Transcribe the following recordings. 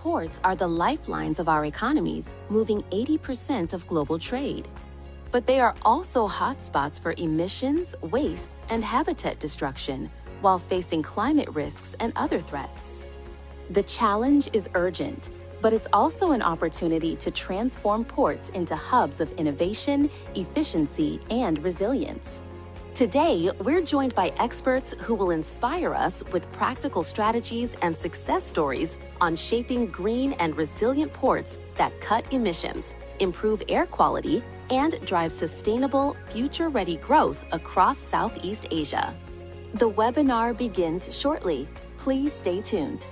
Ports are the lifelines of our economies, moving 80% of global trade. But they are also hotspots for emissions, waste, and habitat destruction, while facing climate risks and other threats. The challenge is urgent, but it's also an opportunity to transform ports into hubs of innovation, efficiency, and resilience. Today, we're joined by experts who will inspire us with practical strategies and success stories on shaping green and resilient ports that cut emissions, improve air quality, and drive sustainable, future-ready growth across Southeast Asia. The webinar begins shortly. Please stay tuned.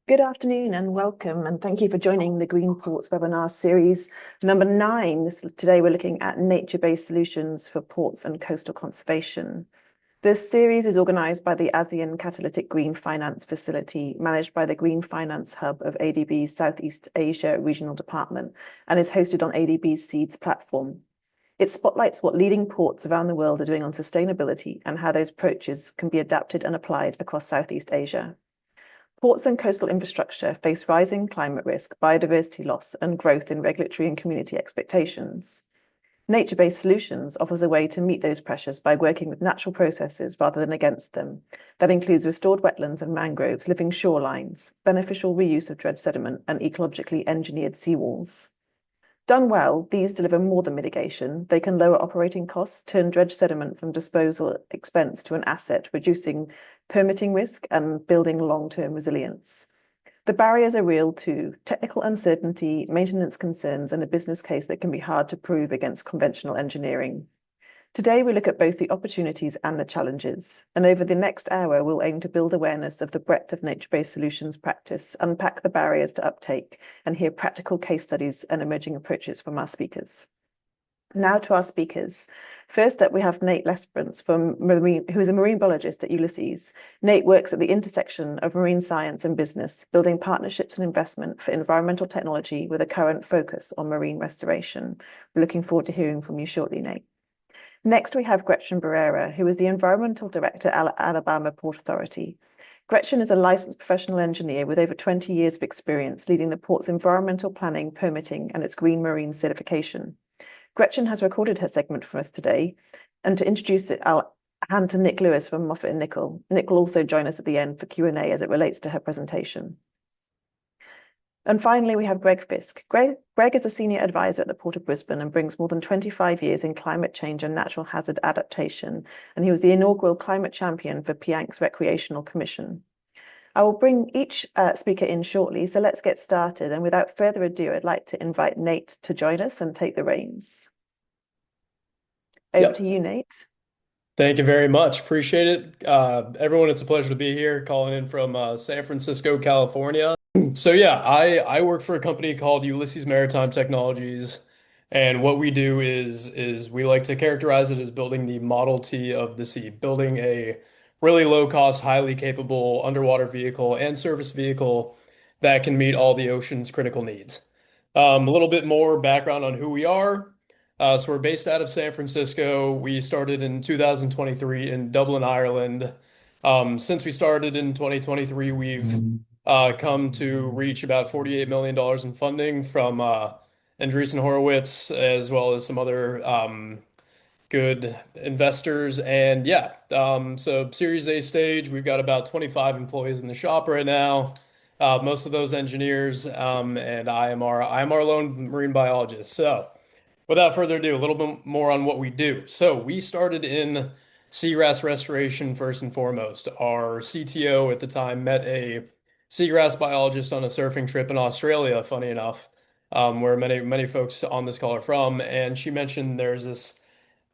Good afternoon and welcome, and thank you for joining the Green Ports webinar series number 9. Today we're looking at nature-based solutions for ports and coastal conservation. This series is organised by the ASEAN Catalytic Green Finance Facility, managed by the Green Finance Hub of ADB's Southeast Asia Regional Department, and is hosted on ADB SEADS platform. It spotlights what leading ports around the world are doing on sustainability and how those approaches can be adapted and applied across Southeast Asia. Ports and coastal infrastructure face rising climate risk, biodiversity loss, and growth in regulatory and community expectations. Nature-based solutions offers a way to meet those pressures by working with natural processes rather than against them. That includes restored wetlands and mangroves, living shorelines, beneficial reuse of dredged sediment, and ecologically engineered seawalls. Done well, these deliver more than mitigation. They can lower operating costs, turn dredged sediment from disposal expense to an asset, reducing permitting risk and building long-term resilience. The barriers are real too: technical uncertainty, maintenance concerns, and a business case that can be hard to prove against conventional engineering. Today, we look at both the opportunities and the challenges. And over the next hour, we'll aim to build awareness of the breadth of nature-based solutions practice, unpack the barriers to uptake, and hear practical case studies and emerging approaches from our speakers. Now to our speakers. First up, we have Nate Lesperance, who is a marine biologist at Ulysses. Nate works at the intersection of marine science and business, building partnerships and investment for environmental technology with a current focus on marine restoration. We're looking forward to hearing from you shortly, Nate. Next, we have Gretchen Barrera, who is the Environmental Director at Alabama Port Authority. Gretchen is a licensed professional engineer with over 20 years of experience leading the port's environmental planning, permitting, and its green marine certification. Gretchen has recorded her segment for us today, and to introduce it, I'll hand to Nick Lewis from Moffett & Nichol. Nick will also join us at the end for Q&A as it relates to her presentation. And finally, we have Greg Fisk. Greg is a senior advisor at the Port of Brisbane and brings more than 25 years in climate change and natural hazard adaptation, and he was the inaugural climate champion for Piank's Recreational Commission. I will bring each speaker in shortly, so let's get started. And without further ado, I'd like to invite Nate to join us and take the reins. Over to you, Nate. Thank you very much. Appreciate it. Everyone, it's a pleasure to be here, calling in from San Francisco, California. So yeah, I work for a company called Ulysses Maritime Technologies, and what we do is we like to characterize it as building the Model T of the sea, building a really low-cost, highly capable underwater vehicle and surface vehicle that can meet all the ocean's critical needs. A little bit more background on who we are. So we're based out of San Francisco. We started in 2023 in Dublin, Ireland. Since we started in 2023, we've come to reach about $48 million in funding from Andreessen Horowitz, as well as some other good investors. And yeah, so Series A stage, we've got about 25 employees in the shop right now. Most of those engineers, and I am our lone marine biologist. So without further ado, a little bit more on what we do. So we started in seagrass restoration first and foremost. Our CTO at the time met a seagrass biologist on a surfing trip in Australia, funny enough, where many folks on this call are from, and she mentioned there's this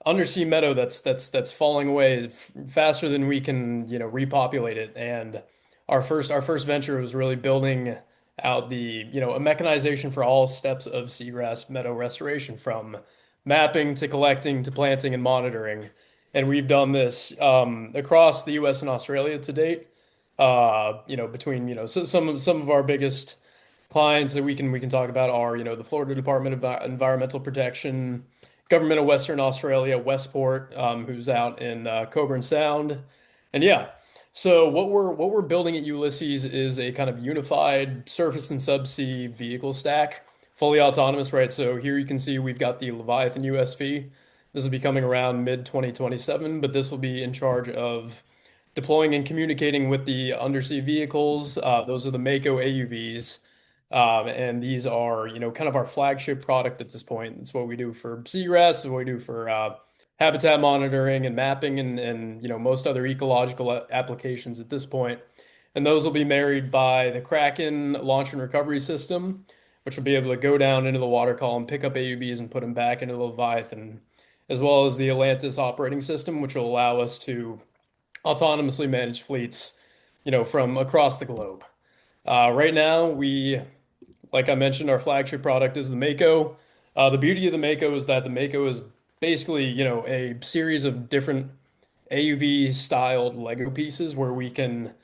undersea meadow that's falling away faster than we can, repopulate it. And our first venture was really building out a mechanization for all steps of seagrass meadow restoration, from mapping to collecting to planting and monitoring. And we've done this across the U.S. and Australia to date. Between some of our biggest clients that we can talk about are the Florida Department of Environmental Protection, government of Western Australia, Westport, who's out in Cockburn Sound. And yeah, so what we're building at Ulysses is a kind of unified surface and subsea vehicle stack, fully autonomous, right? So here you can see we've got the Leviathan USV. This will be coming around mid 2027, but this will be in charge of deploying and communicating with the undersea vehicles. Those are the Mako AUVs. And these are, kind of our flagship product at this point. It's what we do for seagrass, it's what we do for habitat monitoring and mapping and most other ecological applications at this point. And those will be married by the Kraken launch and recovery system, which will be able to go down into the water column, pick up AUVs and put them back into the Leviathan, as well as the Atlantis operating system, which will allow us to autonomously manage fleets, from across the globe. Right now, like I mentioned, our flagship product is the Mako. The beauty of the Mako is that the Mako is basically, a series of different AUV styled Lego pieces where we can,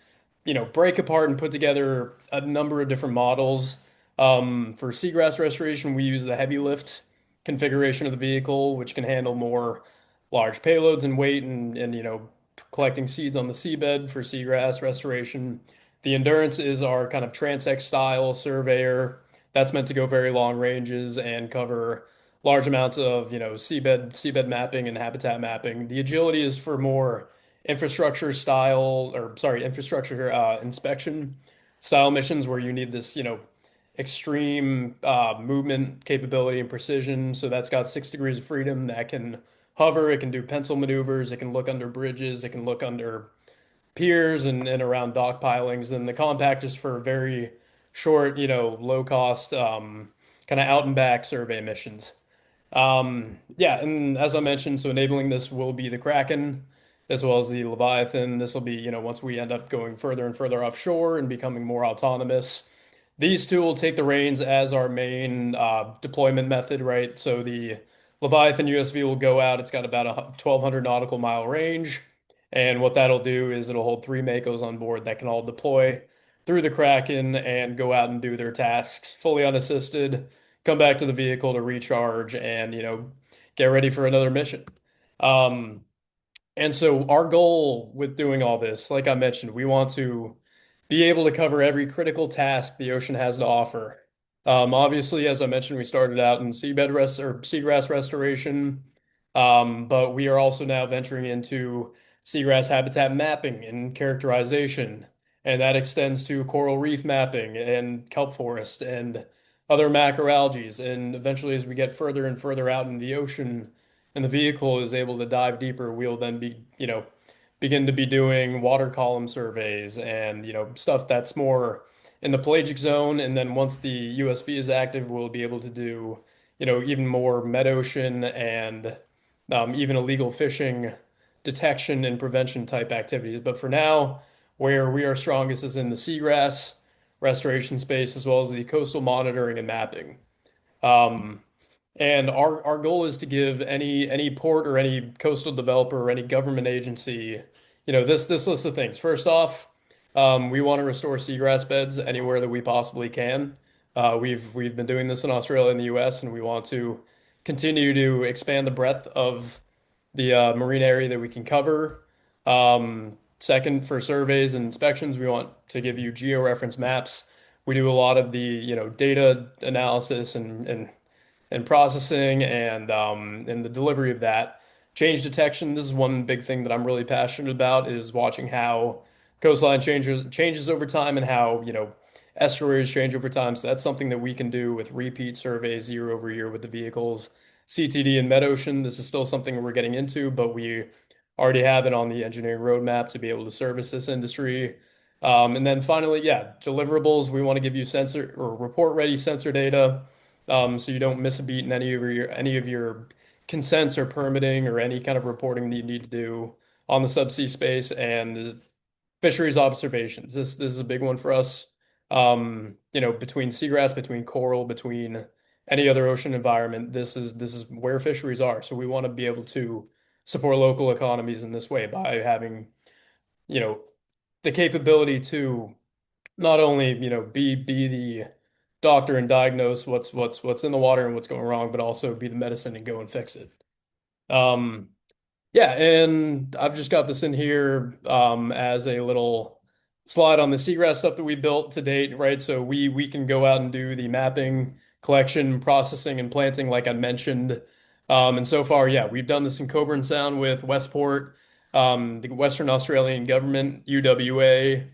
break apart and put together a number of different models. For seagrass restoration, we use the heavy lift configuration of the vehicle, which can handle more large payloads and weight and collecting seeds on the seabed for seagrass restoration. The Endurance is our kind of transect style surveyor that's meant to go very long ranges and cover large amounts of, seabed mapping and habitat mapping. The Agility is for more infrastructure style, or sorry, infrastructure inspection style missions where you need this, extreme movement capability and precision. So that's got 6 degrees of freedom that can hover, it can do pencil maneuvers, it can look under bridges, it can look under piers and around dock pilings. Then the compact is for very short, low cost, kind of out and back survey missions. Yeah, and as I mentioned, so enabling this will be the Kraken as well as the Leviathan. This will be, once we end up going further and further offshore and becoming more autonomous. These two will take the reins as our main deployment method, right? So the Leviathan USV will go out. It's got about a 1,200 nautical mile range. And what that'll do is it'll hold 3 Makos on board that can all deploy through the Kraken and go out and do their tasks fully unassisted, come back to the vehicle to recharge and, get ready for another mission. Um, and so our goal with doing all this, like I mentioned, we want to be able to cover every critical task the ocean has to offer. Obviously, as I mentioned, we started out in seabed rest or seagrass restoration, but we are also now venturing into seagrass habitat mapping and characterization, and that extends to coral reef mapping and kelp forest and other macroalgae. And eventually, as we get further and further out in the ocean, and the vehicle is able to dive deeper, we'll then begin to be doing water column surveys and stuff that's more in the pelagic zone. And then once the USV is active, we'll be able to do even more mid-ocean and even illegal fishing detection and prevention type activities. But for now, where we are strongest is in the seagrass restoration space as well as the coastal monitoring and mapping. Um, and our goal is to give any port or any coastal developer or any government agency, this list of things. First off, we want to restore seagrass beds anywhere that we possibly can. We've been doing this in Australia and the US, and we want to continue to expand the breadth of the marine area that we can cover. Second, for surveys and inspections, we want to give you georeference maps. We do a lot of the, data analysis and processing and the delivery of that. Change detection, this is one big thing that I'm really passionate about is watching how coastline changes over time and how, estuaries change over time. So that's something that we can do with repeat surveys year over year with the vehicles. CTD and mid-ocean, this is still something we're getting into, but we already have it on the engineering roadmap to be able to service this industry. And then finally, yeah, deliverables, we want to give you sensor or report ready sensor data. So you don't miss a beat in any of your consents or permitting or any kind of reporting that you need to do on the subsea space and fisheries observations. This is a big one for us. Between seagrass, between coral, between any other ocean environment, this is where fisheries are. So we want to be able to support local economies in this way by having, you know, the capability to not only, be the doctor and diagnose what's in the water and what's going wrong, but also be the medicine and go and fix it. Um, yeah, and I've just got this in here as a little slide on the seagrass stuff that we built to date, right? So we can go out and do the mapping, collection, processing, and planting, like I mentioned. And so far, yeah, we've done this in Coburn Sound with Westport, the Western Australian Government, UWA.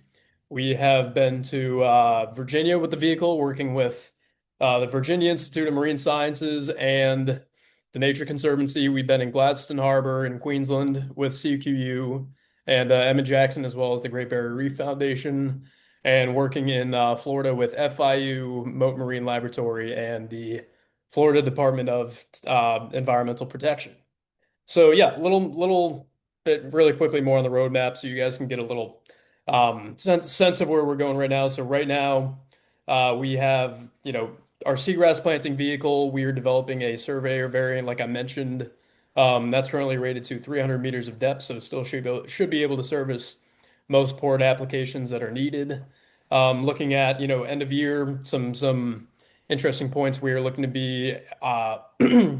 We have been to Virginia with the vehicle, working with the Virginia Institute of Marine Sciences and the Nature Conservancy. We've been in Gladstone Harbor in Queensland with CQU and Emmett Jackson, as well as the Great Barrier Reef Foundation, and working in Florida with FIU, Mote Marine Laboratory, and the Florida Department of Environmental Protection. So yeah, little bit really quickly more on the roadmap so you guys can get a little sense of where we're going right now. So right now we have, our seagrass planting vehicle. We are developing a surveyor variant, like I mentioned. That's currently rated to 300 meters of depth, so still should be able to service most port applications that are needed. Looking at, end of year, some interesting points. We are looking to be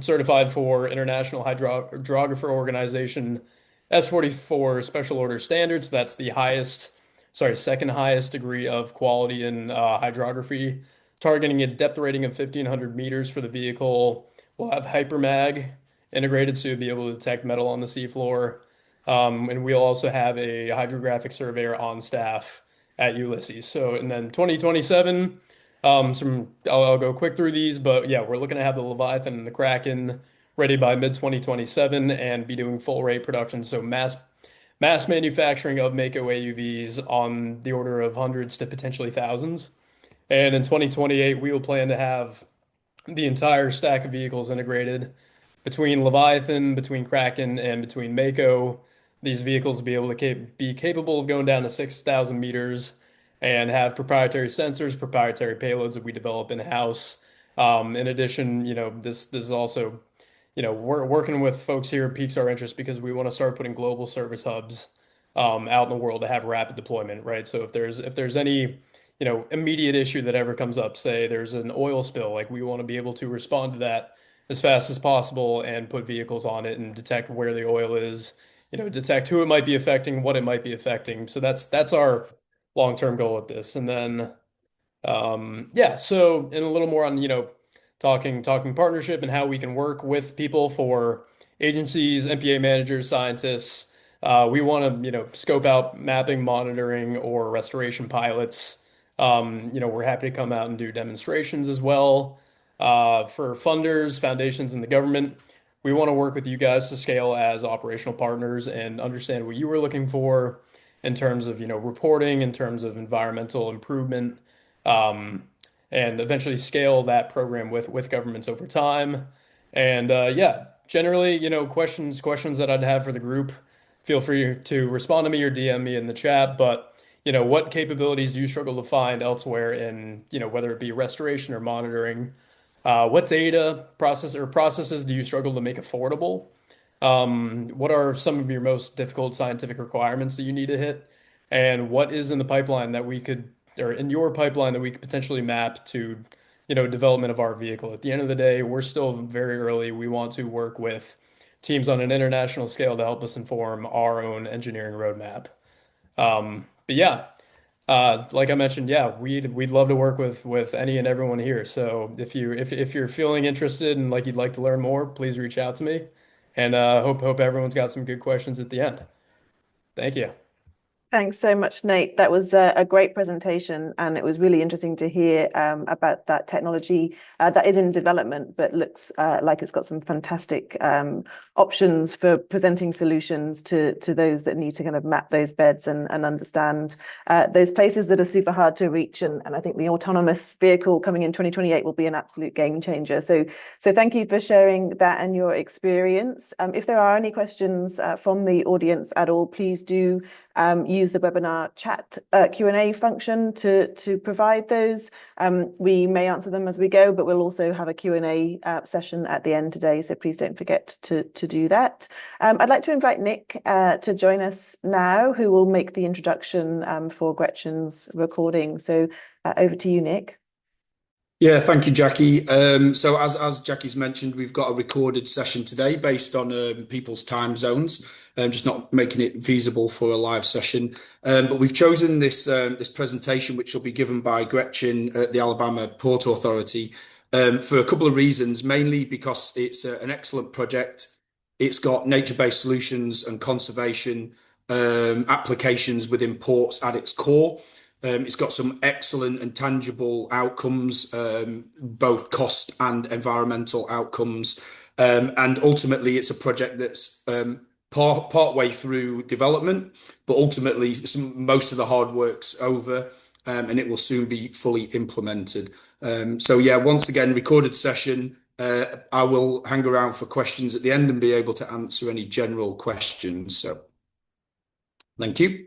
certified for International Hydrographer Organization S44 Special Order Standards. That's the second highest degree of quality in hydrography, targeting a depth rating of 1,500 meters for the vehicle. We'll have hypermag integrated, so you'll be able to detect metal on the seafloor. And we'll also have a hydrographic surveyor on staff at Ulysses. So, and then 2027, I'll go quick through these, but yeah, we're looking to have the Leviathan and the Kraken ready by mid-2027 and be doing full rate production. So mass manufacturing of Mako AUVs on the order of hundreds to potentially thousands. And in 2028, we will plan to have the entire stack of vehicles integrated between Leviathan, between Kraken, and between Mako. These vehicles will be able to be capable of going down to 6,000 meters and have proprietary sensors, proprietary payloads that we develop in-house. In addition, this is also, we're working with folks here piques our interest because we want to start putting global service hubs out in the world to have rapid deployment, right? So if there's any immediate issue that ever comes up, say there's an oil spill, like we want to be able to respond to that as fast as possible and put vehicles on it and detect where the oil is, detect who it might be affecting, what it might be affecting. So that's our long-term goal with this. And then yeah, so and a little more on, talking partnership and how we can work with people for agencies, MPA managers, scientists. We want to, scope out mapping, monitoring, or restoration pilots. We're happy to come out and do demonstrations as well. For funders, foundations, and the government, we want to work with you guys to scale as operational partners and understand what you were looking for in terms of, reporting, in terms of environmental improvement, um, and eventually scale that program with governments over time. And yeah, generally, questions that I'd have for the group, feel free to respond to me or DM me in the chat. But what capabilities do you struggle to find elsewhere in, whether it be restoration or monitoring? What data processes do you struggle to make affordable? What are some of your most difficult scientific requirements that you need to hit? And what is in the pipeline that we could, or in your pipeline that we could potentially map to, development of our vehicle? At the end of the day, we're still very early. We want to work with teams on an international scale to help us inform our own engineering roadmap. But yeah, like I mentioned, yeah, we'd love to work with any and everyone here. So if you're feeling interested and like you'd like to learn more, please reach out to me. And hope everyone's got some good questions at the end. Thank you. Thanks so much, Nate. That was a great presentation, and it was really interesting to hear about that technology that is in development, but looks like it's got some fantastic options for presenting solutions to those that need to kind of map those beds and understand those places that are super hard to reach. And I think the autonomous vehicle coming in 2028 will be an absolute game changer. So thank you for sharing that and your experience. If there are any questions from the audience at all, please do use the webinar chat Q&A function to provide those. We may answer them as we go, but we'll also have a Q&A session at the end today, so please don't forget to do that. I'd like to invite Nick to join us now, who will make the introduction for Gretchen's recording. So over to you, Nick. Yeah, thank you, Jackie. So as Jackie's mentioned, we've got a recorded session today based on people's time zones, just not making it feasible for a live session. But we've chosen this presentation, which will be given by Gretchen at the Alabama Port Authority, for a couple of reasons. Mainly because it's an excellent project. It's got nature-based solutions and conservation applications within ports at its core. It's got some excellent and tangible outcomes, both cost and environmental outcomes. And ultimately, it's a project that's part way through development, but ultimately, most of the hard work's over, and it will soon be fully implemented. So, yeah, once again, recorded session. I will hang around for questions at the end and be able to answer any general questions. So, thank you.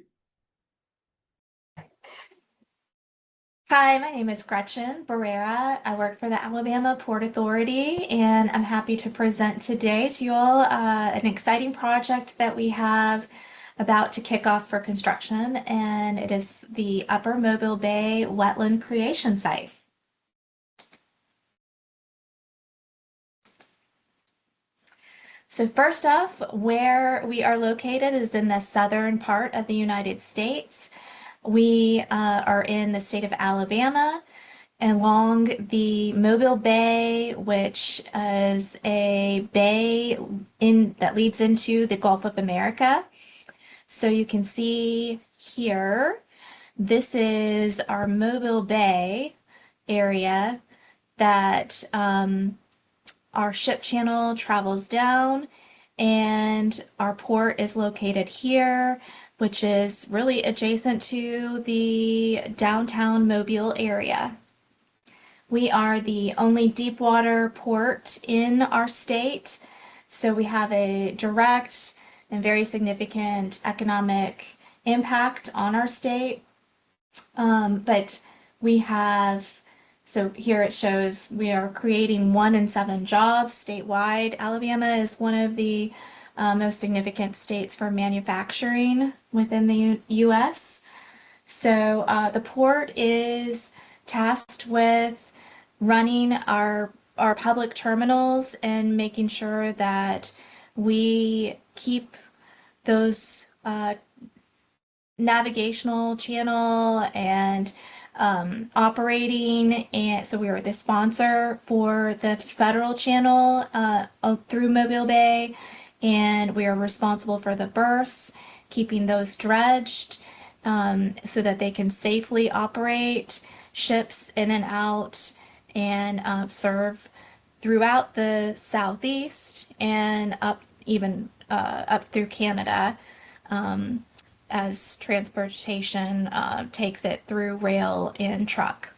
Hi, my name is Gretchen Barrera. I work for the Alabama Port Authority, and I'm happy to present today to you all an exciting project that we have about to kick off for construction, and it is the Upper Mobile Bay Wetland Creation Site. So first off, where we are located is in the southern part of the United States. We are in the state of Alabama along the Mobile Bay, which is a bay that leads into the Gulf of America. So you can see here, this is our Mobile Bay area that our ship channel travels down, and our port is located here, which is really adjacent to the downtown Mobile area. We are the only deep water port in our state, so we have a direct and very significant economic impact on our state. But we have, so here it shows we are creating 1 in 7 jobs statewide. Alabama is one of the most significant states for manufacturing within the U.S. So the port is tasked with running our public terminals and making sure that we keep those navigational channel and operating, and so we are the sponsor for the federal channel through Mobile Bay, and we are responsible for the berths, keeping those dredged so that they can safely operate ships in and out and serve throughout the southeast and up through Canada as transportation takes it through rail and truck.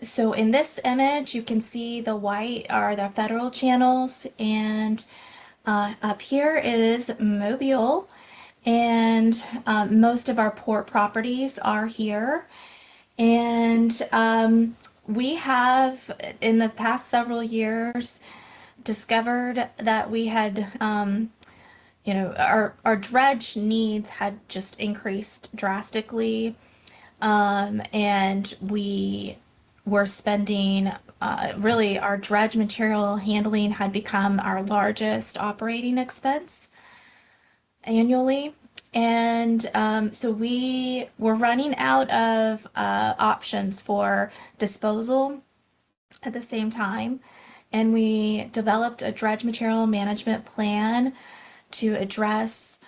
So in this image, you can see the white are the federal channels, and up here is Mobile, and most of our port properties are here. And we have, in the past several years, discovered that we had, our dredge needs had just increased drastically. And we were spending, really, our dredge material handling had become our largest operating expense annually. And so we were running out of options for disposal at the same time. And we developed a dredge material management plan to address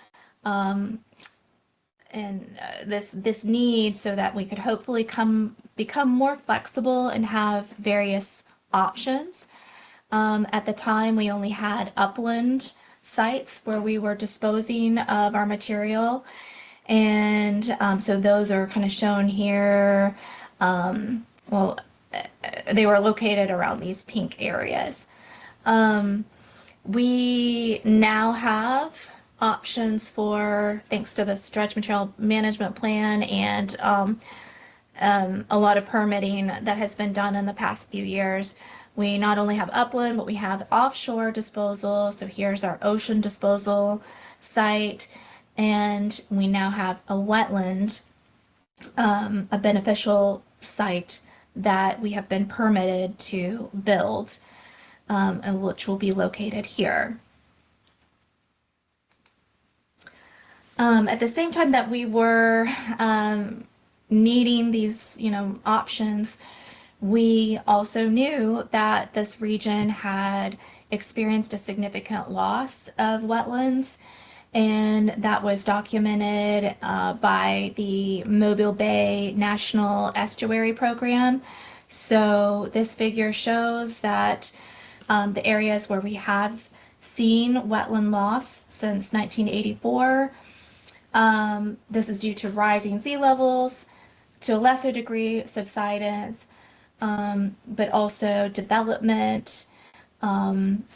this need so that we could hopefully become more flexible and have various options. At the time, we only had upland sites where we were disposing of our material, and so those are kind of shown here. Well, they were located around these pink areas. We now have options for, thanks to this dredge material management plan and a lot of permitting that has been done in the past few years. We not only have upland, but we have offshore disposal. So here's our ocean disposal site, and we now have a wetland a beneficial site that we have been permitted to build, and which will be located here. At the same time that we were needing these, options, we also knew that this region had experienced a significant loss of wetlands, and that was documented by the Mobile Bay National Estuary Program. So this figure shows that the areas where we have seen wetland loss since 1984, this is due to rising sea levels, to a lesser degree subsidence, but also development.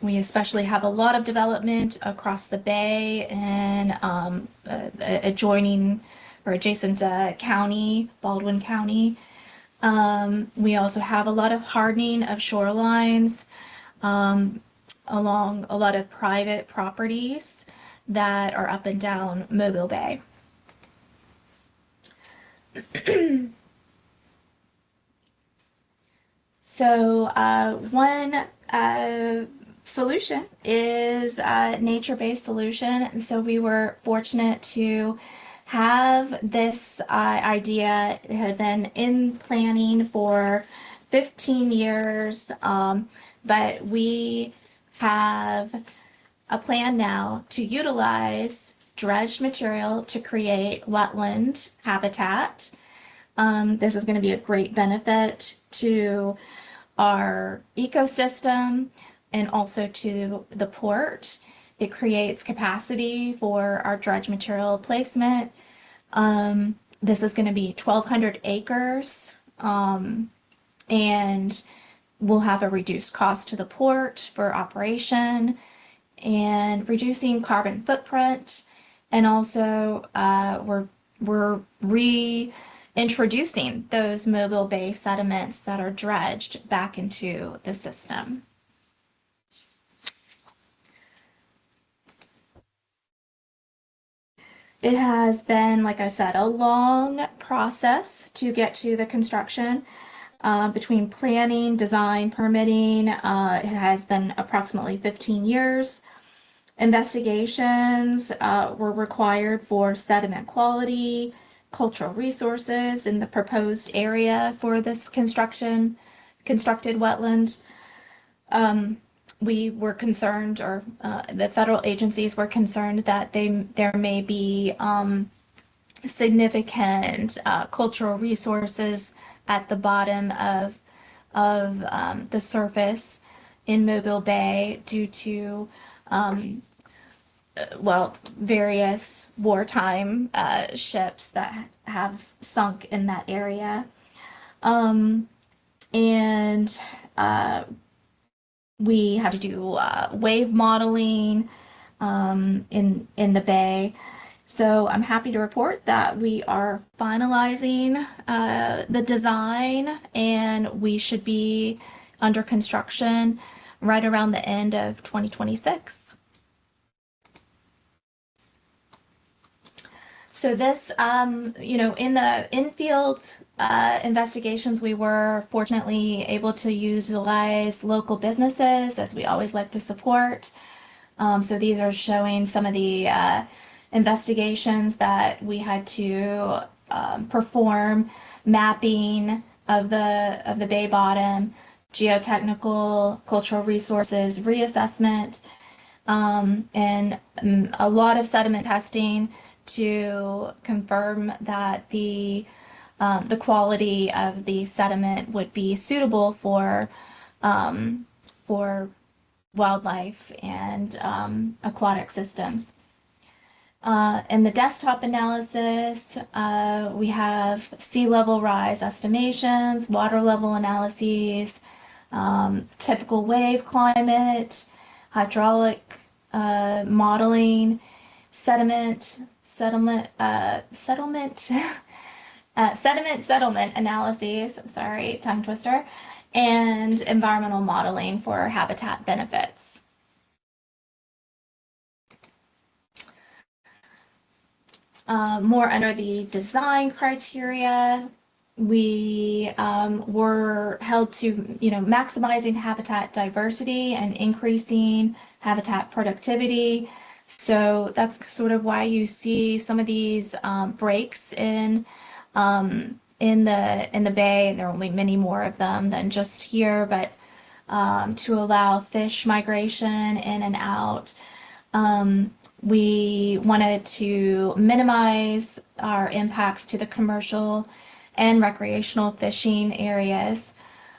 We especially have a lot of development across the bay and adjoining or adjacent county, Baldwin County. We also have a lot of hardening of shorelines along a lot of private properties that are up and down Mobile Bay. So one solution is a nature-based solution. And so we were fortunate to have this idea. It had been in planning for 15 years, but we have a plan now to utilize dredged material to create wetland habitat. This is going to be a great benefit to our ecosystem and also to the port. It creates capacity for our dredge material placement. This is going to be 1,200 acres, and we'll have a reduced cost to the port for operation and reducing carbon footprint. And also we're reintroducing those Mobile Bay sediments that are dredged back into the system. It has been, like I said, a long process to get to the construction. Between planning, design, permitting, it has been approximately 15 years. Investigations were required for sediment quality, cultural resources in the proposed area for this constructed wetland. We were concerned, or the federal agencies were concerned, that there may be significant cultural resources at the bottom of the surface in Mobile Bay due to various wartime ships that have sunk in that area. We had to do wave modeling in the bay. So I'm happy to report that we are finalizing the design, and we should be under construction right around the end of 2026. So this, in the in-field investigations, we were fortunately able to utilize local businesses, as we always like to support. So these are showing some of the investigations that we had to perform: mapping of the bay bottom, geotechnical, cultural resources, reassessment, and a lot of sediment testing to confirm that the quality of the sediment would be suitable for wildlife and aquatic systems. In the desktop analysis, we have sea level rise estimations, water level analyses, typical wave climate, hydraulic modeling, sediment settlement analyses, sorry, tongue twister, and environmental modeling for habitat benefits. more under the design criteria. We were held to, maximizing habitat diversity and increasing habitat productivity. So that's sort of why you see some of these breaks in the bay, and there are only many more of them than just here, but to allow fish migration in and out. We wanted to minimize our impacts to the commercial and recreational fishing areas,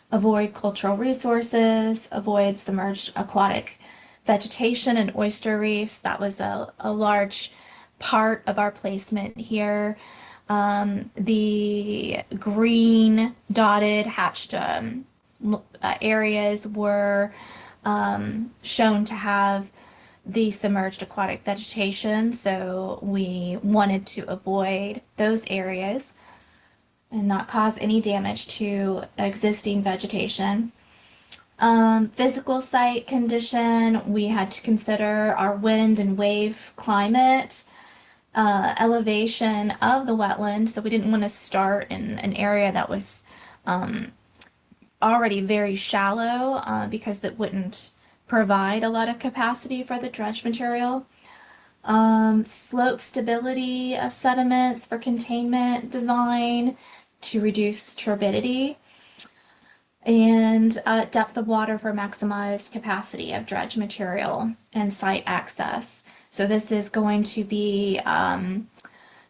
avoid cultural resources, avoid submerged aquatic vegetation and oyster reefs. That was a large part of our placement here. The green dotted hatched areas were shown to have the submerged aquatic vegetation, so we wanted to avoid those areas and not cause any damage to existing vegetation. Physical site condition, we had to consider our wind and wave climate, elevation of the wetland, so we didn't want to start in an area that was already very shallow because it wouldn't provide a lot of capacity for the dredge material. Slope stability of sediments for containment design to reduce turbidity, and depth of water for maximized capacity of dredge material and site access. So this is going to be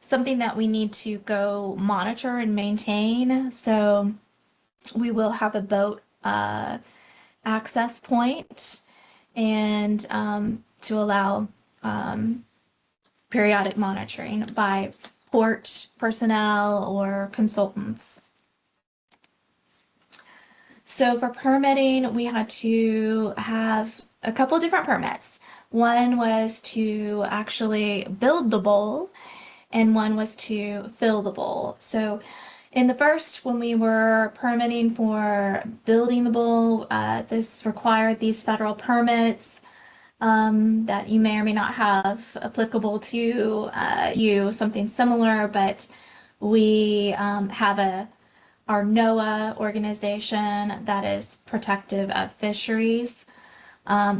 something that we need to go monitor and maintain. So we will have a boat access point, and to allow periodic monitoring by port personnel or consultants. So for permitting, we had to have a couple of different permits. One was to actually build the bowl, and one was to fill the bowl. So in the first, when we were permitting for building the bowl, this required these federal permits that you may or may not have applicable to you, something similar, but we have our NOAA organization that is protective of fisheries.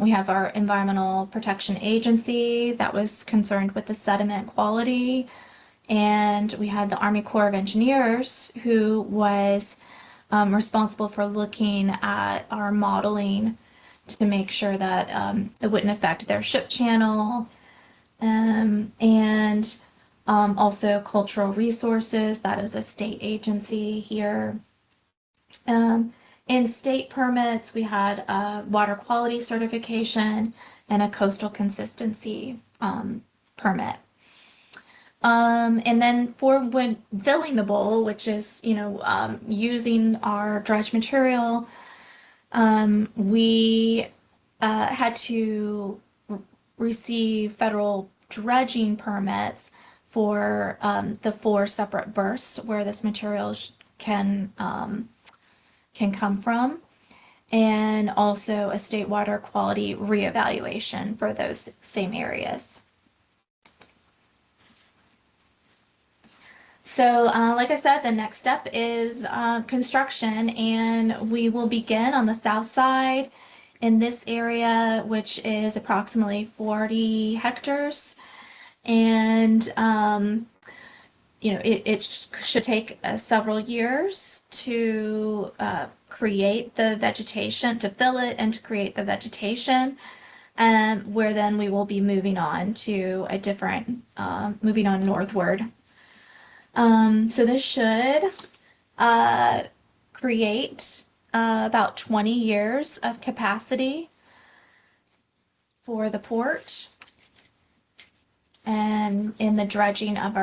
We have our Environmental Protection Agency that was concerned with the sediment quality. And we had the Army Corps of Engineers, who was responsible for looking at our modeling to make sure that it wouldn't affect their ship channel. And also Cultural Resources, that is a state agency here. In state permits, we had a water quality certification and a coastal consistency permit. And then for when filling the bowl, which is, using our dredge material, we had to receive federal dredging permits for the 4 separate berths where this material can come from, and also a state water quality reevaluation for those same areas. So like I said, the next step is construction, and we will begin on the south side in this area, which is approximately 40 hectares. And, it should take several years to create the vegetation, to fill it and to create the vegetation, where then we will be moving on to a different, moving on northward. So this should create about 20 years of capacity for the port and in the dredging of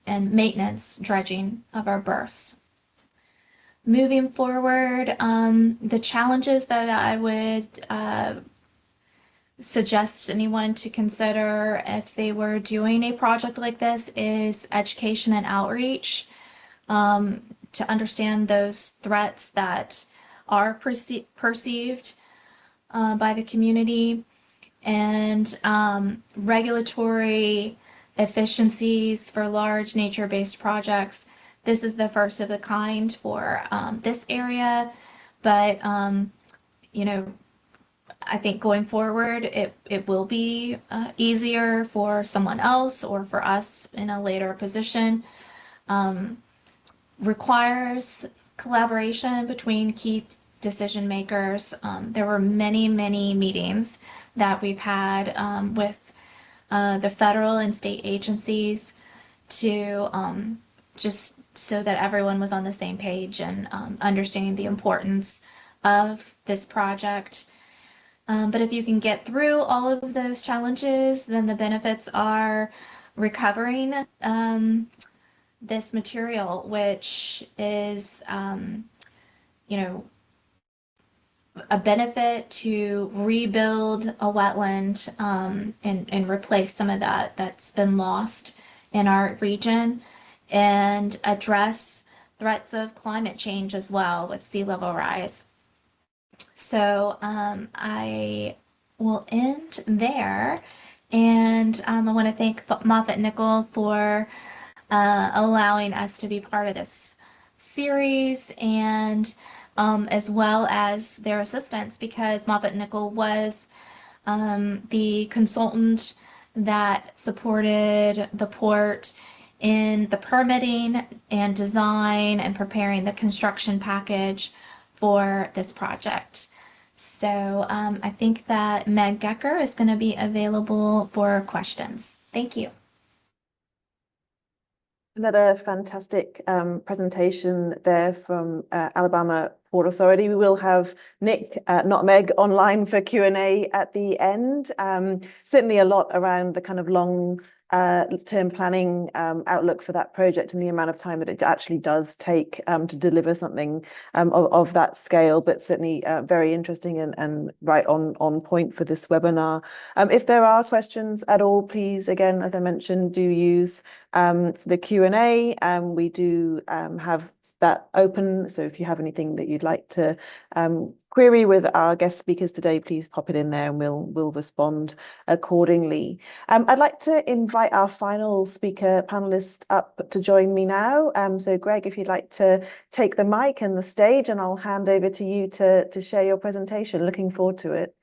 and maintenance dredging of our berths. Moving forward, the challenges that I would suggest anyone to consider if they were doing a project like this is education and outreach, to understand those threats that are perceived by the community, and regulatory efficiencies for large nature-based projects. This is the first of the kind for this area, but you know, I think going forward, it will be easier for someone else or for us in a later position. Requires collaboration between key decision makers. There were many, many meetings that we've had with the federal and state agencies to just so that everyone was on the same page and understanding the importance of this project. But if you can get through all of those challenges, then the benefits are recovering this material, which is, you know, a benefit to rebuild a wetland and replace some of that that's been lost in our region and address threats of climate change as well with sea level rise. So I will end there. And I want to thank Moffatt Nickel for allowing us to be part of this series and as well as their assistance, because Moffatt Nickel was the consultant that supported the port in the permitting and design and preparing the construction package for this project. So I think that Meg Gecker is going to be available for questions. Thank you. Another fantastic presentation there from Alabama Port Authority. We will have Nick, not Meg, online for Q&A at the end. Certainly a lot around the kind of long term planning outlook for that project and the amount of time that it actually does take to deliver something of that scale, but certainly very interesting and right on point for this webinar. If there are questions at all, please, again, as I mentioned, do use the Q&A. We do have that open, so if you have anything that you'd like to query with our guest speakers today, please pop it in there and we'll respond accordingly. I'd like to invite our final speaker panelist up to join me now. So Greg, if you'd like to take the mic and the stage, and I'll hand over to you to share your presentation. Looking forward to it.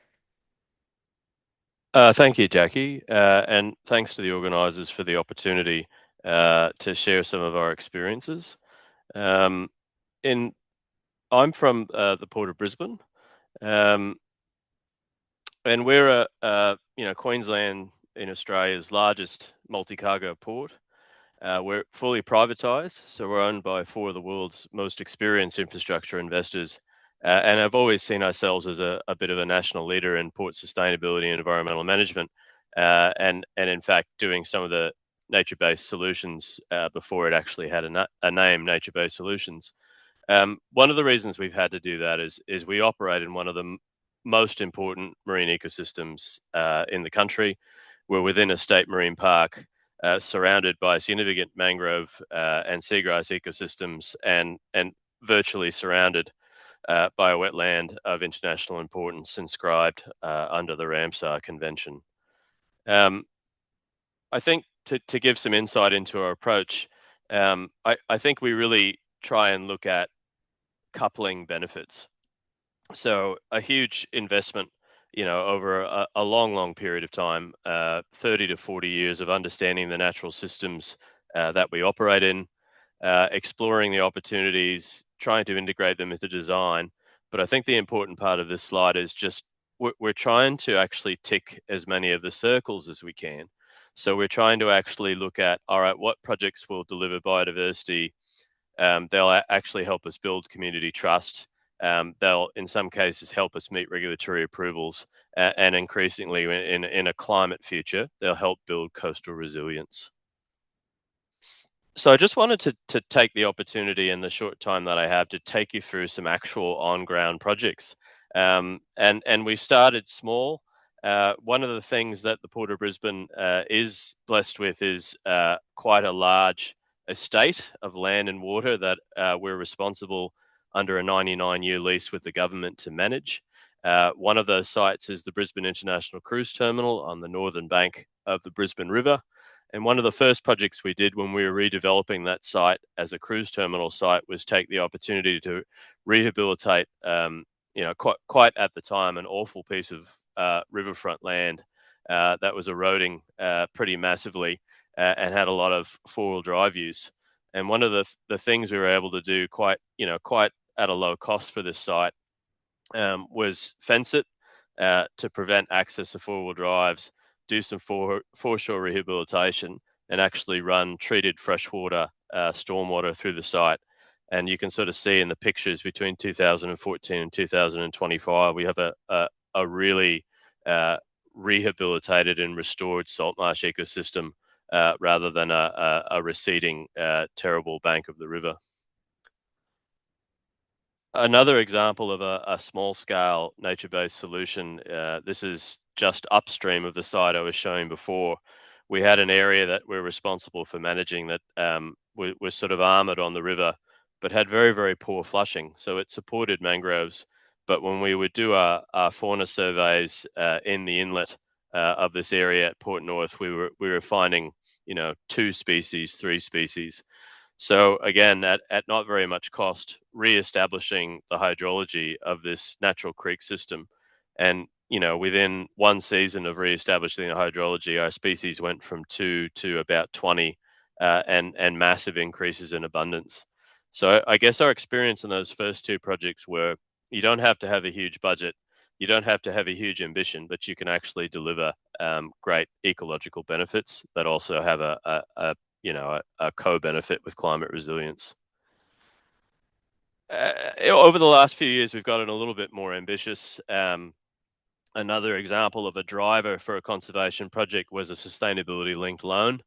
Thank you, Jackie, and thanks to the organisers for the opportunity to share some of our experiences. I'm from the Port of Brisbane, and we're Queensland in Australia's largest multi-cargo port. We're fully privatised, so we're owned by 4 of the world's most experienced infrastructure investors, and I've always seen ourselves as a bit of a national leader in port sustainability and environmental management, and in fact doing some of the nature-based solutions before it actually had a name, nature-based solutions. One of the reasons we've had to do that is we operate in one of the most important marine ecosystems in the country. We're within a state marine park, surrounded by significant mangrove and seagrass ecosystems, and virtually surrounded by a wetland of international importance inscribed under the Ramsar Convention. I think to give some insight into our approach, I think we really try and look at coupling benefits. So a huge investment, over a long period of time, 30 to 40 years of understanding the natural systems that we operate in, exploring the opportunities, trying to integrate them into design. But I think the important part of this slide is just we're trying to actually tick as many of the circles as we can. So we're trying to actually look at, all right, what projects will deliver biodiversity? They'll actually help us build community trust. They'll, in some cases, help us meet regulatory approvals, and increasingly in a climate future, they'll help build coastal resilience. So I just wanted to take the opportunity in the short time that I have to take you through some actual on-ground projects. And we started small. One of the things that the Port of Brisbane is blessed with is quite a large estate of land and water that we're responsible under a 99-year lease with the government to manage. One of those sites is the Brisbane International Cruise Terminal on the northern bank of the Brisbane River. And one of the first projects we did when we were redeveloping that site as a cruise terminal site was take the opportunity to rehabilitate, quite at the time, an awful piece of riverfront land that was eroding pretty massively and had a lot of four-wheel drive use. And one of the things we were able to do quite at a low cost for this site was fence it to prevent access to four-wheel drives, do some foreshore rehabilitation, and actually run treated freshwater stormwater through the site. And you can sort of see in the pictures between 2014 and 2025, we have a really rehabilitated and restored salt marsh ecosystem rather than a receding terrible bank of the river. Another example of a small-scale nature-based solution, this is just upstream of the site I was showing before. We had an area that we're responsible for managing that was sort of armoured on the river, but had very, very poor flushing. So it supported mangroves. But when we would do our fauna surveys in the inlet of this area at Port North, we were finding 2 species, 3 species. So again, at not very much cost, re-establishing the hydrology of this natural creek system. And, within one season of re-establishing the hydrology, our species went from 2 to about 20 and massive increases in abundance. So I guess our experience in those first 2 projects were you don't have to have a huge budget, you don't have to have a huge ambition, but you can actually deliver great ecological benefits that also have a co-benefit with climate resilience. Over the last few years, we've gotten a little bit more ambitious. Another example of a driver for a conservation project was a sustainability-linked loan,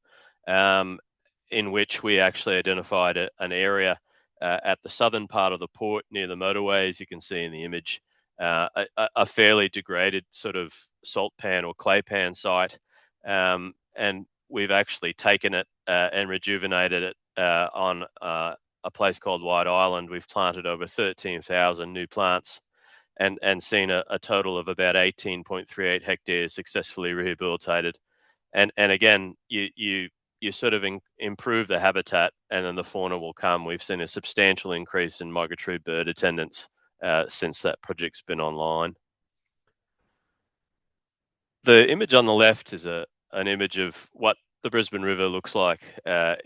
in which we actually identified an area at the southern part of the port near the motorway, as you can see in the image, a fairly degraded sort of salt pan or clay pan site, and we've actually taken it and rejuvenated it on a place called White Island. We've planted over 13,000 new plants and seen a total of about 18.38 hectares successfully rehabilitated. And again, you sort of improve the habitat and then the fauna will come. We've seen a substantial increase in migratory bird attendance since that project's been online. The image on the left is an image of what the Brisbane River looks like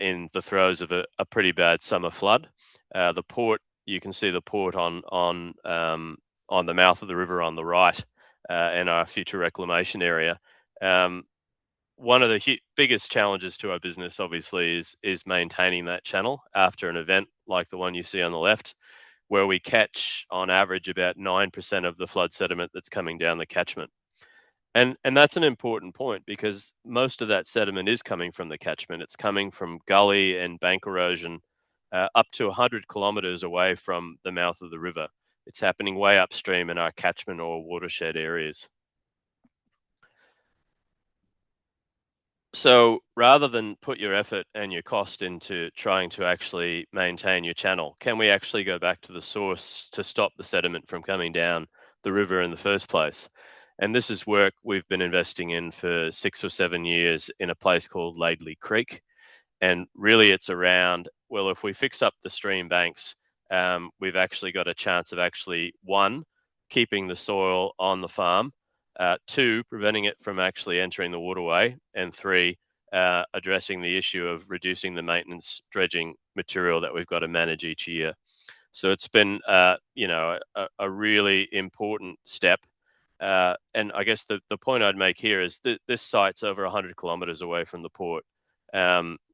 in the throes of a pretty bad summer flood. The port, you can see the port on the mouth of the river on the right in our future reclamation area. One of the biggest challenges to our business, obviously, is maintaining that channel after an event like the one you see on the left, where we catch, on average, about 9% of the flood sediment that's coming down the catchment. And that's an important point because most of that sediment is coming from the catchment. It's coming from gully and bank erosion up to 100 kilometres away from the mouth of the river. It's happening way upstream in our catchment or watershed areas. So rather than put your effort and your cost into trying to actually maintain your channel, can we actually go back to the source to stop the sediment from coming down the river in the first place? And this is work we've been investing in for 6 or 7 years in a place called Laidley Creek. And really it's around, well, if we fix up the stream banks, we've actually got a chance of actually, 1, keeping the soil on the farm, 2, preventing it from actually entering the waterway, and 3, addressing the issue of reducing the maintenance dredging material that we've got to manage each year. So it's been, a really important step. And I guess the point I'd make here is that this site's over 100 kilometres away from the port.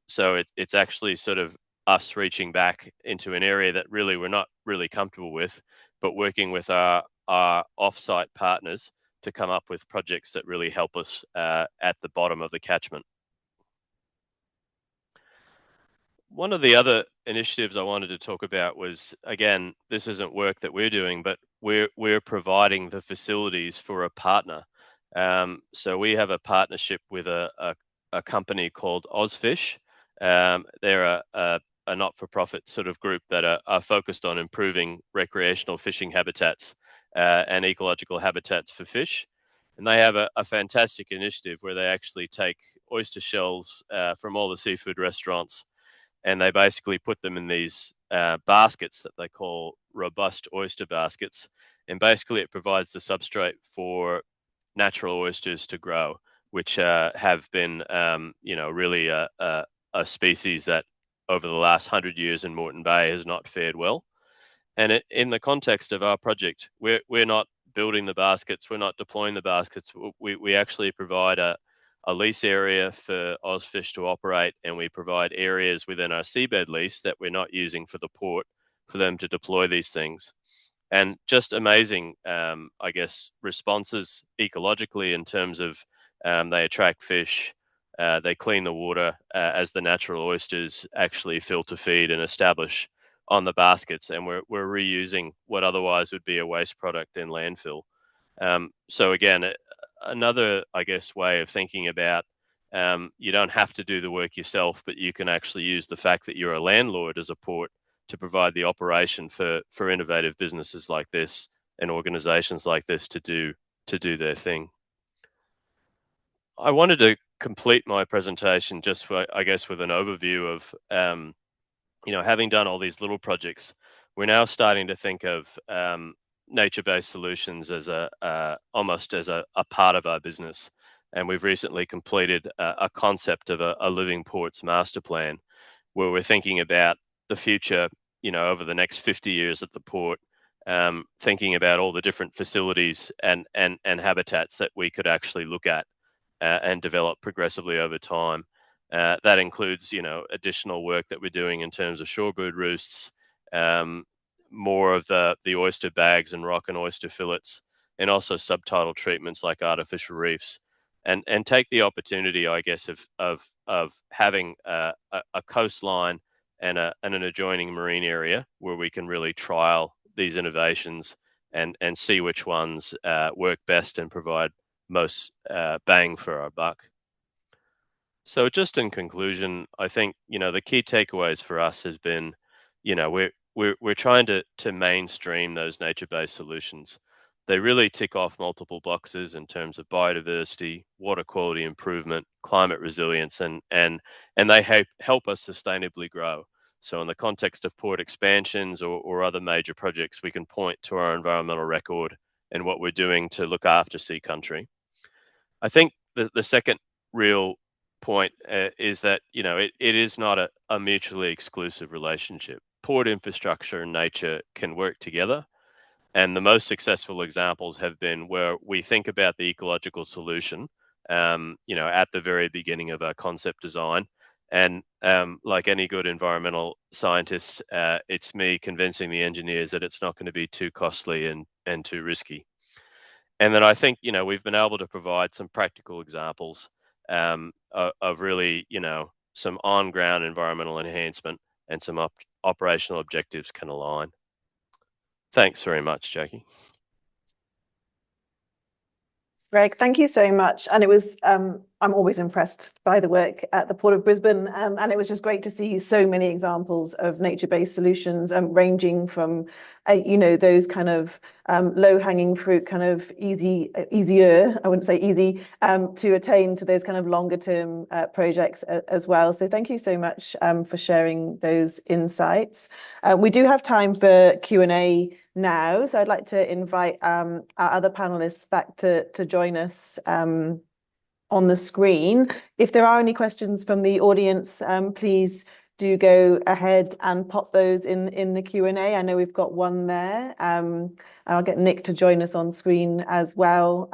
So it's actually sort of us reaching back into an area that really we're not really comfortable with, but working with our off-site partners to come up with projects that really help us at the bottom of the catchment. One of the other initiatives I wanted to talk about was, again, this isn't work that we're doing, but we're providing the facilities for a partner. So we have a partnership with a company called Ozfish. They're a not-for-profit sort of group that are focused on improving recreational fishing habitats and ecological habitats for fish. And they have a fantastic initiative where they actually take oyster shells from all the seafood restaurants, and they basically put them in these baskets that they call robust oyster baskets. And basically it provides the substrate for natural oysters to grow, which have been, really a species that over the last 100 years in Moreton Bay has not fared well. And in the context of our project, we're not building the baskets, we're not deploying the baskets. We actually provide a lease area for Ozfish to operate, and we provide areas within our seabed lease that we're not using for the port for them to deploy these things. And just amazing, responses ecologically in terms of they attract fish, they clean the water as the natural oysters actually filter feed and establish on the baskets, and we're reusing what otherwise would be a waste product in landfill. So again, another, way of thinking about you don't have to do the work yourself, but you can actually use the fact that you're a landlord as a port to provide the operation for innovative businesses like this and organizations like this to do their thing. I wanted to complete my presentation just with an overview of having done all these little projects, we're now starting to think of nature-based solutions as almost as a part of our business. And we've recently completed a concept of a living ports master plan, where we're thinking about the future, over the next 50 years at the port, thinking about all the different facilities and habitats that we could actually look at and develop progressively over time. That includes, additional work that we're doing in terms of shorebird roosts, more of the oyster bags and rock and oyster fillets, and also subtidal treatments like artificial reefs, and take the opportunity, of having a coastline and an adjoining marine area where we can really trial these innovations and see which ones work best and provide most bang for our buck. So just in conclusion, I think, the key takeaways for us has been, we're trying to mainstream those nature-based solutions. They really tick off multiple boxes in terms of biodiversity, water quality improvement, climate resilience, and they help us sustainably grow. So in the context of port expansions or other major projects, we can point to our environmental record and what we're doing to look after sea country. I think the second real point is that it is not a mutually exclusive relationship. Port infrastructure and nature can work together, and the most successful examples have been where we think about the ecological solution at the very beginning of our concept design, and like any good environmental scientist, it's me convincing the engineers that it's not going to be too costly and too risky. And then I think we've been able to provide some practical examples of really, some on-ground environmental enhancement and some operational objectives can align. Thanks very much, Jackie. Greg, thank you so much. And it was, I'm always impressed by the work at the Port of Brisbane. And it was just great to see so many examples of nature-based solutions, ranging from, those kind of low-hanging fruit, kind of easier, I wouldn't say easy, to attain to those kind of longer-term projects as well. So thank you so much for sharing those insights. We do have time for Q&A now, so I'd like to invite our other panelists back to join us on the screen. If there are any questions from the audience, please do go ahead and pop those in the Q&A. I know we've got one there. I'll get Nick to join us on screen as well,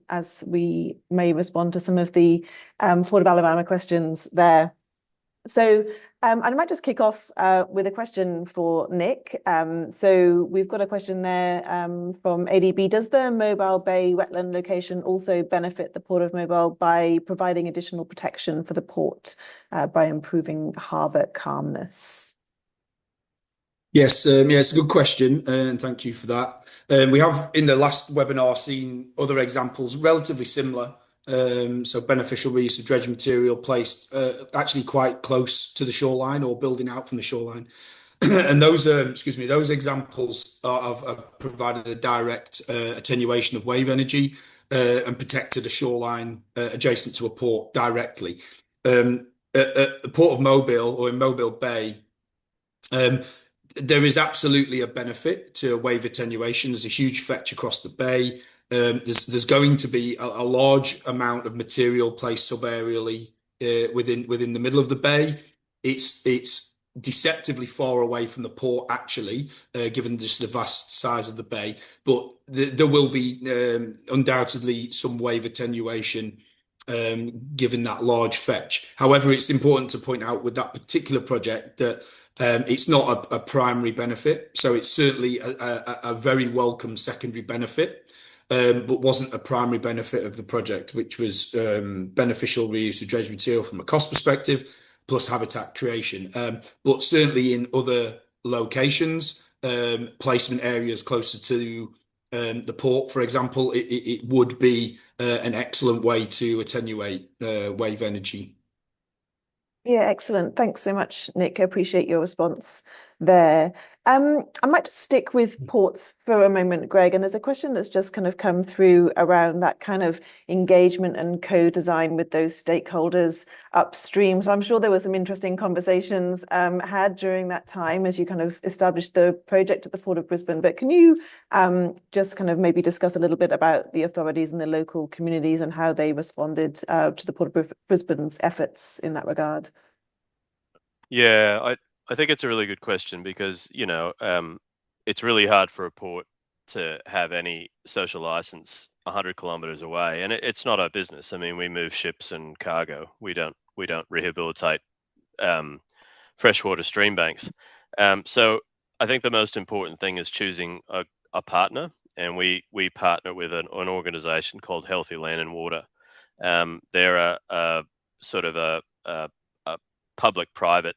as we may respond to some of the Port of Alabama questions there. So I might just kick off with a question for Nick. So we've got a question there from ADB. Does the Mobile Bay wetland location also benefit the Port of Mobile by providing additional protection for the port by improving harbour calmness? Yes, it's a good question, and thank you for that. We have in the last webinar seen other examples relatively similar. So beneficial reuse of dredge material placed actually quite close to the shoreline or building out from the shoreline. And those examples have provided a direct attenuation of wave energy and protected a shoreline adjacent to a port directly. At the Port of Mobile or in Mobile Bay, there is absolutely a benefit to wave attenuation. There's a huge fetch across the bay. There's going to be a large amount of material placed subaerially within the middle of the bay. It's deceptively far away from the port, actually, given just the vast size of the bay. But there will be undoubtedly some wave attenuation given that large fetch. However, it's important to point out with that particular project that it's not a primary benefit. So it's certainly a very welcome secondary benefit, but wasn't a primary benefit of the project, which was beneficial reuse of dredged material from a cost perspective, plus habitat creation. But certainly in other locations, placement areas closer to the port, for example, it would be an excellent way to attenuate wave energy. Yeah, excellent. Thanks so much, Nick. I appreciate your response there. I might just stick with ports for a moment, Greg, and there's a question that's just kind of come through around that kind of engagement and co-design with those stakeholders upstream. So I'm sure there were some interesting conversations had during that time as you kind of established the project at the Port of Brisbane. But can you just kind of maybe discuss a little bit about the authorities and the local communities and how they responded to the Port of Brisbane's efforts in that regard? Yeah, I think it's a really good question because, it's really hard for a port to have any social license 100 kilometers away, and it's not our business. I mean, we move ships and cargo. We don't rehabilitate freshwater stream banks. So I think the most important thing is choosing a partner, and we partner with an organization called Healthy Land and Water. They're a sort of a public-private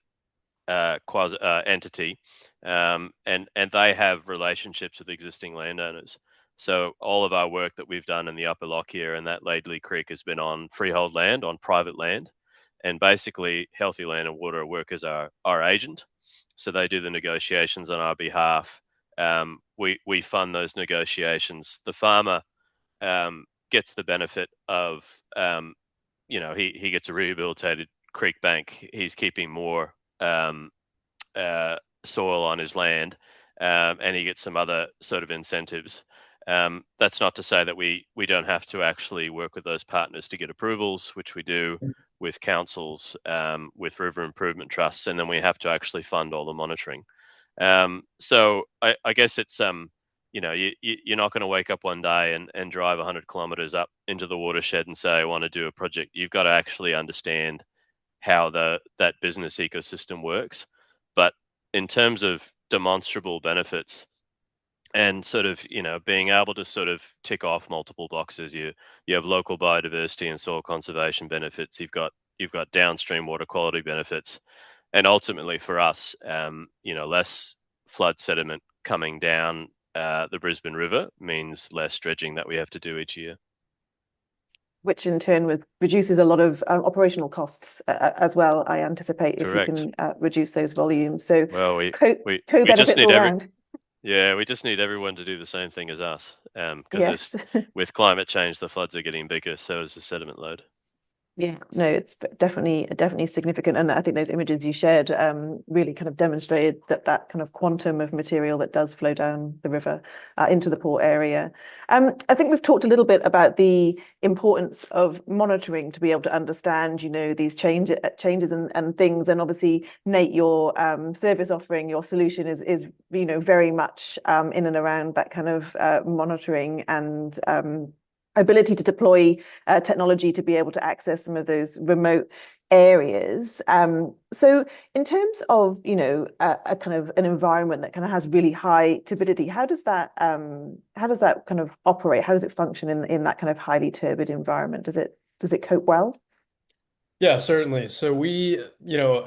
quasi entity, and they have relationships with existing landowners. So all of our work that we've done in the Upper Lockyer and that Laidley Creek has been on freehold land, on private land, and basically Healthy Land and Water work as our agent. So they do the negotiations on our behalf. We fund those negotiations. The farmer gets the benefit of he gets a rehabilitated creek bank. He's keeping more soil on his land, and he gets some other sort of incentives. That's not to say that we don't have to actually work with those partners to get approvals, which we do with councils, with river improvement trusts, and then we have to actually fund all the monitoring. So I guess it's you're not going to wake up one day and drive 100 kilometers up into the watershed and say, I want to do a project. You've got to actually understand how that business ecosystem works. But in terms of demonstrable benefits and sort of, being able to sort of tick off multiple boxes, you have local biodiversity and soil conservation benefits. You've got downstream water quality benefits. And ultimately for us, less flood sediment coming down the Brisbane River means less dredging that we have to do each year. Which in turn reduces a lot of operational costs as well, I anticipate. Correct. If you can reduce those volumes. So we co-benefits all around. Yeah, we just need everyone to do the same thing as us. Yes. With climate change, the floods are getting bigger, so is the sediment load. Yeah, no, it's definitely significant, and I think those images you shared really kind of demonstrated that kind of quantum of material that does flow down the river into the port area. I think we've talked a little bit about the importance of monitoring to be able to understand, these changes and things, and obviously, Nate, your service offering, your solution is very much in and around that kind of monitoring and ability to deploy technology to be able to access some of those remote areas. So in terms of, a kind of an environment that kind of has really high turbidity, how does that kind of operate? How does it function in that kind of highly turbid environment? Does it cope well? Yeah, certainly. So we,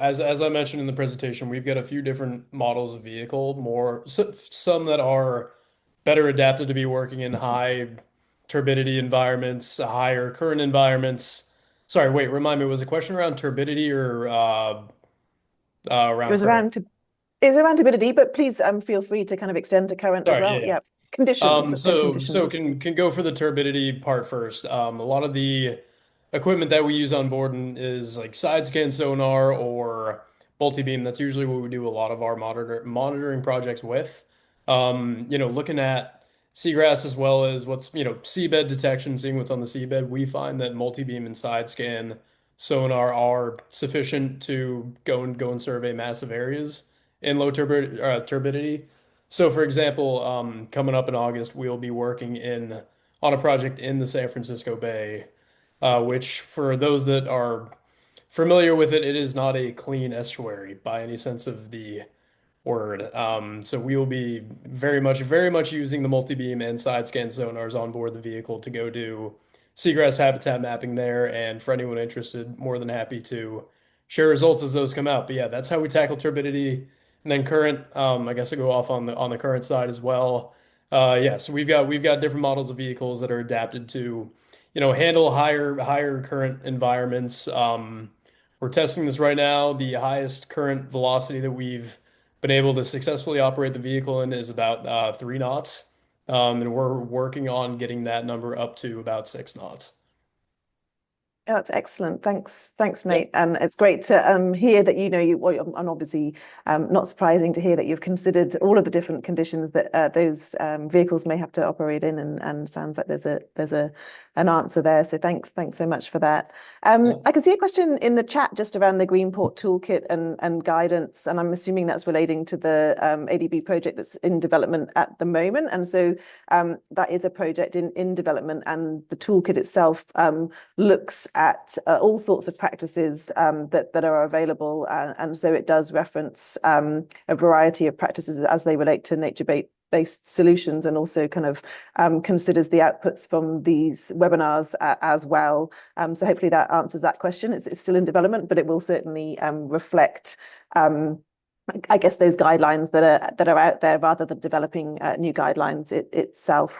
as I mentioned in the presentation, we've got a few different models of vehicle, some that are better adapted to be working in high turbidity environments, higher current environments. Sorry, wait, remind me, was the question around turbidity or around It was current? around turbidity, but please feel free to kind of extend to current as Sorry, well. yeah. Yep. conditions, let's say So conditions. can go for the turbidity part first. A lot of the equipment that we use on board is like side scan sonar or multi-beam. That's usually what we do a lot of our monitoring projects with. Looking at seagrass as well as what's, seabed detection, seeing what's on the seabed, we find that multi-beam and side scan sonar are sufficient to go and survey massive areas in low turbidity. So, for example, coming up in August, we'll be working on a project in the San Francisco Bay, which for those that are familiar with it, it is not a clean estuary by any sense of the word. So we will be very much using the multi-beam and side scan sonars on board the vehicle to go do seagrass habitat mapping there. And for anyone interested, more than happy to share results as those come out. But yeah, that's how we tackle turbidity. And then current, I guess I go off on the current side as well. Yeah, so we've got different models of vehicles that are adapted to, handle higher current environments. We're testing this right now. The highest current velocity that we've been able to successfully operate the vehicle in is about 3 knots. And we're working on getting that number up to about 6 knots. Oh, that's excellent. Thanks, Yeah. Nate. And it's great to hear that and obviously not surprising to hear that you've considered all of the different conditions that those vehicles may have to operate in, and sounds like there's an answer there. So thanks so much for that. Yeah. I can see a question in the chat just around the Greenport toolkit and guidance, and I'm assuming that's relating to the ADB project that's in development at the moment. And so that is a project in development, and the toolkit itself looks at all sorts of practices that are available, and so it does reference a variety of practices as they relate to nature-based solutions, and also kind of considers the outputs from these webinars as well. So hopefully that answers that question. It's still in development, but it will certainly reflect I guess those guidelines that are out there, rather than developing new guidelines itself.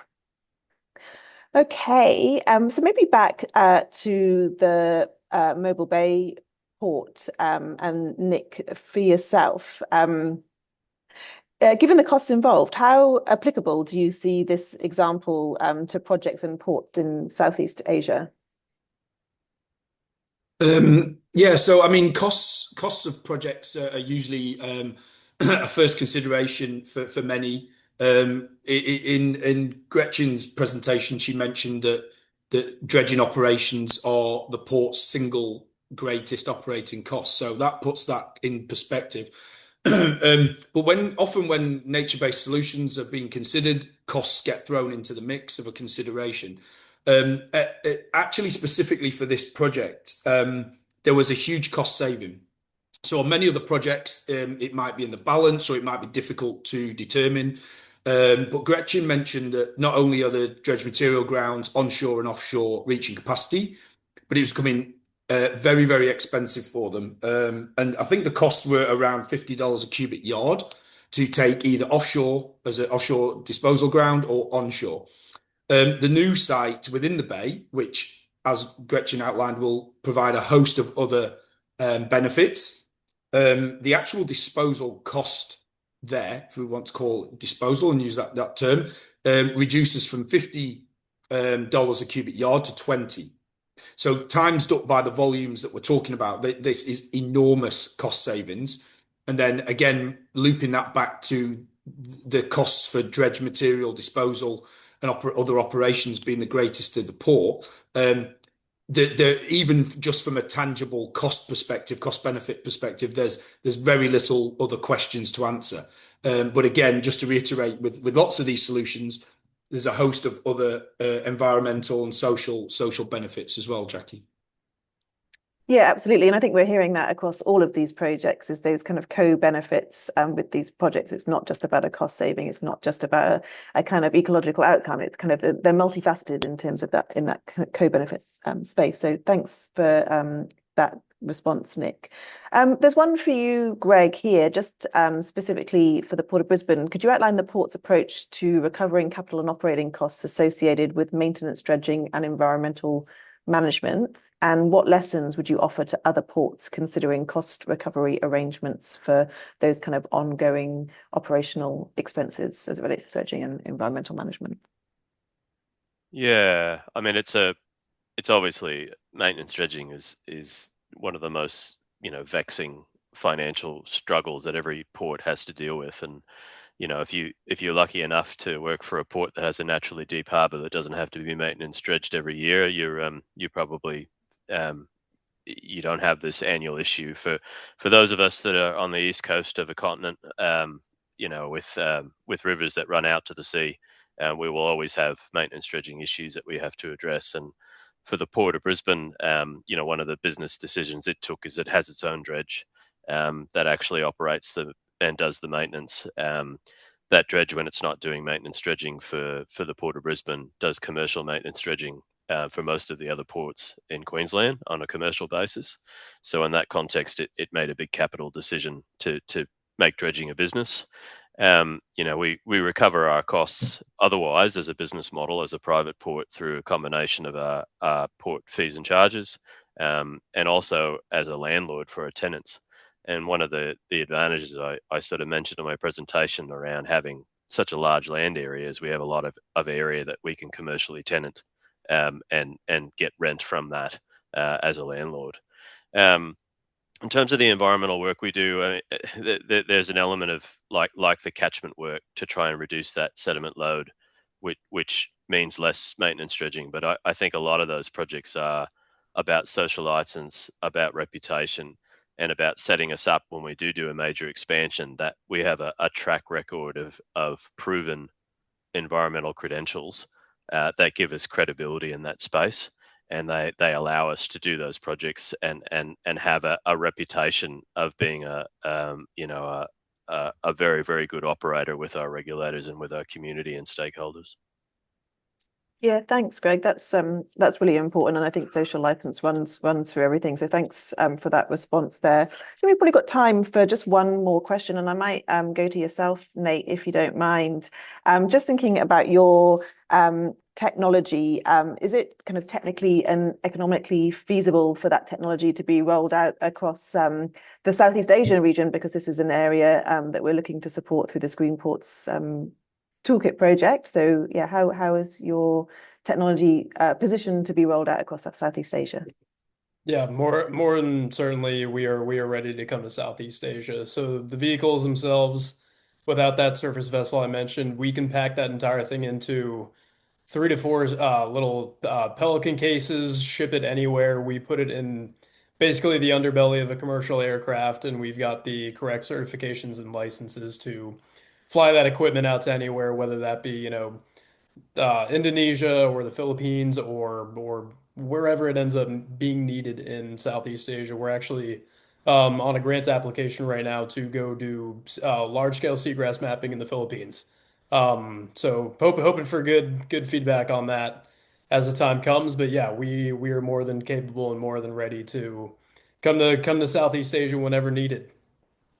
Okay, so maybe back to the Mobile Bay port, and Nick, for yourself. Given the costs involved, how applicable do you see this example to projects and ports in Southeast Asia? Yeah, so I mean, costs of projects are usually a first consideration for many. In Gretchen's presentation, she mentioned that dredging operations are the port's single greatest operating cost. So that puts that in perspective. But often when nature-based solutions are being considered, costs get thrown into the mix of a consideration. Actually, specifically for this project, there was a huge cost saving. So on many other projects, it might be in the balance, or it might be difficult to determine. But Gretchen mentioned that not only are the dredge material grounds onshore and offshore reaching capacity, but it was coming very, very expensive for them. And I think the costs were around $50 a cubic yard to take either offshore as an offshore disposal ground or onshore. The new site within the bay, which, as Gretchen outlined, will provide a host of other benefits. The actual disposal cost there, if we want to call it disposal and use that term, reduces from $50 a cubic yard to 20. So times up by the volumes that we're talking about, this is enormous cost savings. And then again, looping that back to the costs for dredge material disposal and other operations being the greatest to the port, even just from a tangible cost benefit perspective, there's very little other questions to answer. But again, just to reiterate, with lots of these solutions, there's a host of other environmental and social benefits as well, Jackie. Yeah, absolutely. And I think we're hearing that across all of these projects, is those kind of co-benefits with these projects. It's not just about a cost saving. It's not just about a kind of ecological outcome. It's kind of, they're multifaceted in terms of that, in that co-benefit space. So thanks for that response, Nick. There's one for you, Greg, here, just specifically for the Port of Brisbane. Could you outline the port's approach to recovering capital and operating costs associated with maintenance, dredging and environmental management? And what lessons would you offer to other ports considering cost recovery arrangements for those kind of ongoing operational expenses as it relates to dredging and environmental management? Yeah, I mean it's obviously maintenance dredging is one of the most, vexing financial struggles that every port has to deal with. And if you're lucky enough to work for a port that has a naturally deep harbour that doesn't have to be maintenance dredged every year, you probably you don't have this annual issue. For those of us that are on the east coast of a continent, with rivers that run out to the sea, we will always have maintenance dredging issues that we have to address. And for the Port of Brisbane, one of the business decisions it took is it has its own dredge that actually operates and does the maintenance. That dredge, when it's not doing maintenance dredging for the Port of Brisbane, does commercial maintenance dredging for most of the other ports in Queensland on a commercial basis. So in that context, it made a big capital decision to make dredging a business. We recover our costs otherwise as a business model, as a private port, through a combination of our port fees and charges, and also as a landlord for our tenants. And one of the advantages I sort of mentioned in my presentation around having such a large land area is we have a lot of area that we can commercially tenant and get rent from that as a landlord. In terms of the environmental work we do, there's an element of like the catchment work to try and reduce that sediment load, which means less maintenance dredging. But I think a lot of those projects are about social license, about reputation, and about setting us up when we do a major expansion, that we have a track record of proven environmental credentials that give us credibility in that space. And they allow us to do those projects and have a reputation of being a very, very good operator with our regulators and with our community and stakeholders. Yeah, thanks, Greg. That's really important, and I think social license runs through everything. So thanks for that response there. So we've probably got time for just one more question, and I might go to yourself, Nate, if you don't mind. Just thinking about your technology, is it kind of technically and economically feasible for that technology to be rolled out across the Southeast Asian region? Because this is an area that we're looking to support through this Green Ports Toolkit project. So yeah, how is your technology positioned to be rolled out across Southeast Asia? Yeah, more than certainly we are ready to come to Southeast Asia. So the vehicles themselves, without that surface vessel I mentioned, we can pack that entire thing into 3 to 4 little Pelican cases, ship it anywhere. We put it in basically the underbelly of a commercial aircraft, and we've got the correct certifications and licenses to fly that equipment out to anywhere, whether that be, Indonesia or the Philippines or wherever it ends up being needed in Southeast Asia. We're actually on a grant application right now to go do large-scale seagrass mapping in the Philippines. So hoping for good feedback on that as the time comes. But yeah, we are more than capable and more than ready to come to Southeast Asia whenever needed.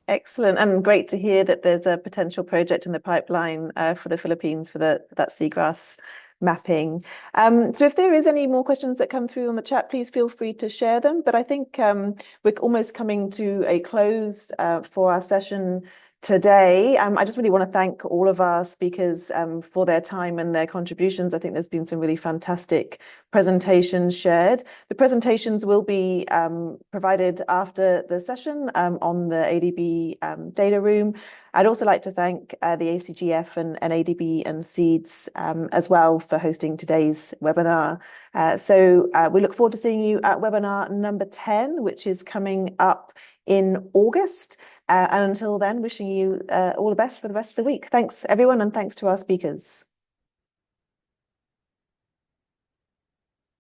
Excellent, and great to hear that there's a potential project in the pipeline for the Philippines for that seagrass mapping. So if there is any more questions that come through on the chat, please feel free to share them. But I think we're almost coming to a close for our session today. I just really want to thank all of our speakers for their time and their contributions. I think there's been some really fantastic presentations shared. The presentations will be provided after the session on the ADB data room. I'd also like to thank the ACGF and ADB and SEADS as well for hosting today's webinar. So we look forward to seeing you at webinar number 10, which is coming up in August. And until then, wishing you all the best for the rest of the week. Thanks, everyone, and thanks to our speakers.